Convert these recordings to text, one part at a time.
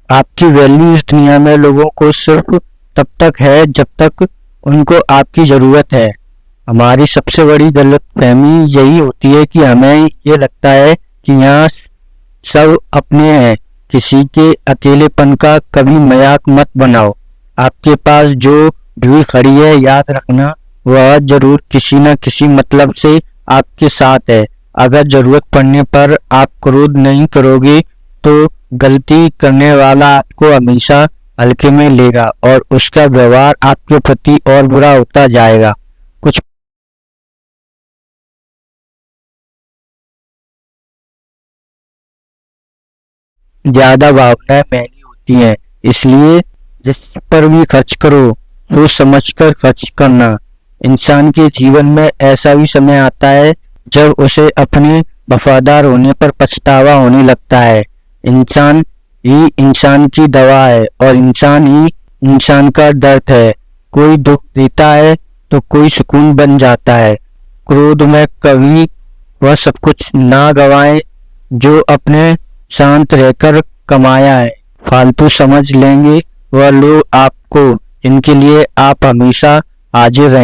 آپ کی ویلیو اس دنیا میں لوگوں کو صرف تب تک ہے جب تک ان کو آپ کی ضرورت ہے۔ ہماری سب سے بڑی غلط فہمی یہی ہوتی ہے کہ ہمیں یہ لگتا ہے کہ یہاں سب اپنے ہیں۔ کسی کے اکیلے پن کا کبھی مذاق مت بناؤ۔ آپ کے پاس جو بھیڑ کھڑی ہے، یاد رکھنا وہ ضرور کسی نہ کسی مطلب سے آپ کے ساتھ ہے۔ اگر ضرورت پڑنے پر آپ کرودھ نہیں کرو گے تو غلطی کرنے والا آپ کو ہمیشہ ہلکے میں لے گا اور اس کا ویوہار آپ کے پرتی اور برا ہوتا جائے گا۔ کچھ زیادہ بھاونائیں مہنگی ہوتی ہیں، اس لیے جس پر بھی خرچ کرو سوچ سمجھ کر خرچ کرنا۔ انسان کے جیون میں ایسا بھی سمے آتا ہے جب اسے اپنے وفادار ہونے پر پچھتاوا ہونے لگتا ہے۔ انسان ہی انسان کی دوا ہے اور انسان ہی انسان کا درد ہے۔ کوئی دکھ دیتا ہے تو کوئی سکون بن جاتا ہے۔ کرودھ میں کبھی وہ سب کچھ نہ گوائیں جو اپنے شانت رہ کر کمایا ہے۔ فالتو سمجھ لیں گے وہ لوگ آپ کو جن کے لیے آپ ہمیشہ حاضر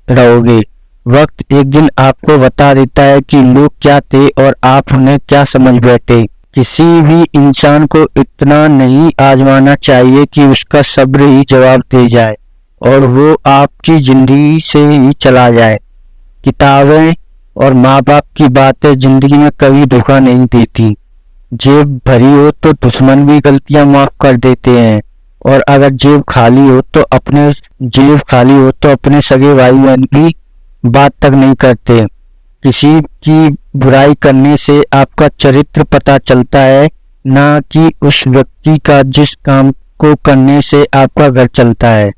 رہو گے۔ وقت ایک دن آپ کو بتا دیتا ہے کہ لوگ کیا تھے اور آپ انہیں کیا سمجھ بیٹھے۔ کسی بھی انسان کو اتنا نہیں آزمانا چاہیے کہ اس کا صبر ہی جواب دے جائے اور وہ آپ کی زندگی سے ہی چلا جائے۔ کتابیں اور ماں باپ کی باتیں زندگی میں کبھی دھوکہ نہیں دیتی۔ جیب بھری ہو تو دشمن بھی غلطیاں معاف کر دیتے ہیں اور اگر جیب خالی ہو تو اپنے سگے بھائی بہن کی بات تک نہیں کرتے۔ کسی کی برائی کرنے سے آپ کا چرتر پتہ چلتا ہے، نہ کہ اس ویکتی کا جس کام کو کرنے سے آپ کا گھر چلتا ہے۔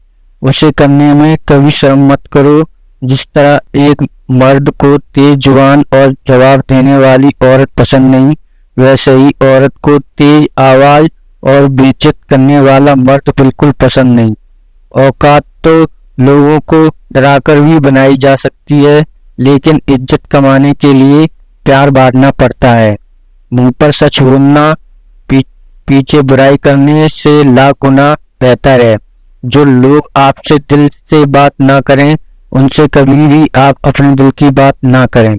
اسے کرنے میں کبھی شرم مت کرو۔ جس طرح ایک مرد کو تیز زبان اور جواب دینے والی عورت پسند نہیں، ویسے ہی عورت کو تیز آواز اور بے عزت کرنے والا مرد بالکل پسند نہیں۔ اوقات تو لوگوں کو ڈرا کر بھی بنائی جا سکتی ہے، لیکن عزت کمانے کے لیے پیار بانٹنا پڑتا ہے۔ منہ پر سچ بولنا پیچھے برائی کرنے سے لاکھ گنا بہتر ہے۔ جو لوگ آپ سے دل سے بات نہ کریں ان سے کبھی بھی آپ اپنے دل کی بات نہ کریں۔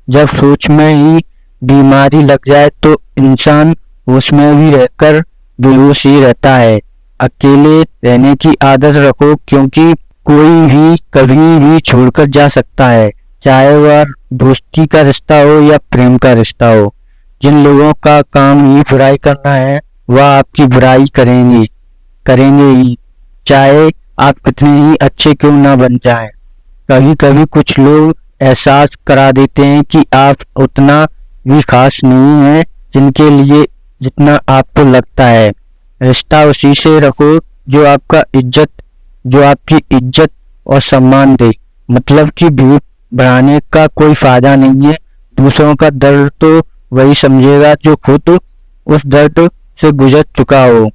جب سوچ میں ہی بیماری لگ جائے تو انسان ہوش میں بھی رہ کر بے ہوش ہی رہتا ہے۔ اکیلے رہنے کی عادت رکھو، کیونکہ کوئی بھی کبھی بھی چھوڑ کر جا سکتا ہے، چاہے وہ دوستی کا رشتہ ہو یا پریم کا رشتہ ہو۔ جن لوگوں کا کام ہی برائی کرنا ہے وہ آپ کی برائی کریں گے ہی، چاہے آپ کتنے ہی اچھے کیوں نہ بن جائیں۔ کبھی کبھی کچھ لوگ احساس کرا دیتے ہیں کہ آپ اتنا بھی خاص نہیں ہیں جن کے لیے جتنا آپ کو لگتا ہے۔ رشتہ اسی سے رکھو جو آپ کی عزت اور سمان دے۔ مطلب کہ بھیڑ بڑھانے کا کوئی فائدہ نہیں ہے۔ دوسروں کا درد تو وہی سمجھے گا جو خود اس درد سے گزر چکا ہو۔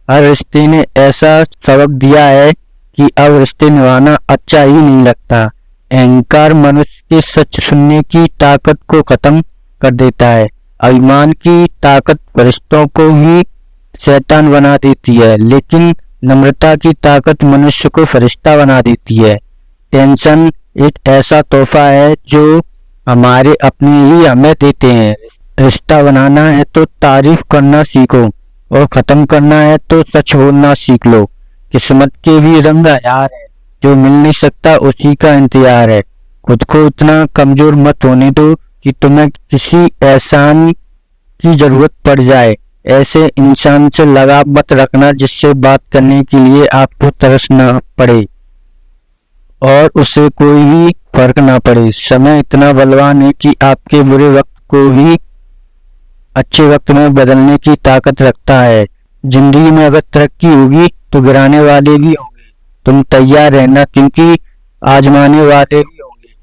ہر رشتے نے ایسا سبق دیا ہے کہ اب رشتے نبھانا اچھا ہی نہیں لگتا۔ اہنکار منشیہ کے سچ سننے کی طاقت کو ختم کر دیتا ہے۔ ایمان کی طاقت فرشتوں کو بھی شیطان بنا دیتی ہے، لیکن نمرتا کی طاقت منشیہ کو فرشتہ بنا دیتی ہے۔ ٹینشن ایک ایسا تحفہ ہے جو ہمارے اپنے ہی ہمیں دیتے ہیں۔ رشتہ بنانا ہے تو تعریف کرنا سیکھو اور ختم کرنا ہے تو سچ بولنا سیکھ لو۔ قسمت کے بھی رنگ ہزار ہے، جو مل نہیں سکتا اسی کا انتظار ہے۔ خود کو اتنا کمزور مت ہونے دو کہ تمہیں کسی احسان کی ضرورت پڑ جائے۔ ایسے انسان سے لگاؤ مت رکھنا جس سے بات کرنے کے لیے آپ کو ترس نہ پڑے اور اس سے کوئی بھی فرق نہ پڑے۔ سمے اتنا بلوان ہے کہ آپ کے برے وقت کو بھی اچھے وقت میں بدلنے کی طاقت رکھتا ہے۔ زندگی میں اگر ترقی ہوگی تو گرانے والے بھی ہوں گے۔ تم تیار رہنا، کیونکہ آزمانے والے بھی ہوں گے۔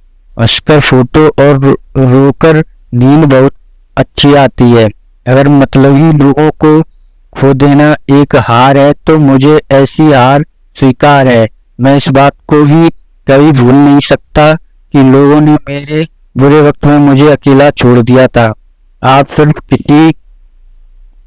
ہنس کر فوٹو اور رو کر نیند بہت اچھی آتی ہے۔ اگر مطلبی لوگوں کو کھو دینا ایک ہار ہے تو مجھے ایسی ہار سویکار ہے۔ میں اس بات کو بھی کبھی بھول نہیں سکتا کہ لوگوں نے میرے برے وقت میں مجھے اکیلا چھوڑ دیا تھا۔ آپ صرف کسی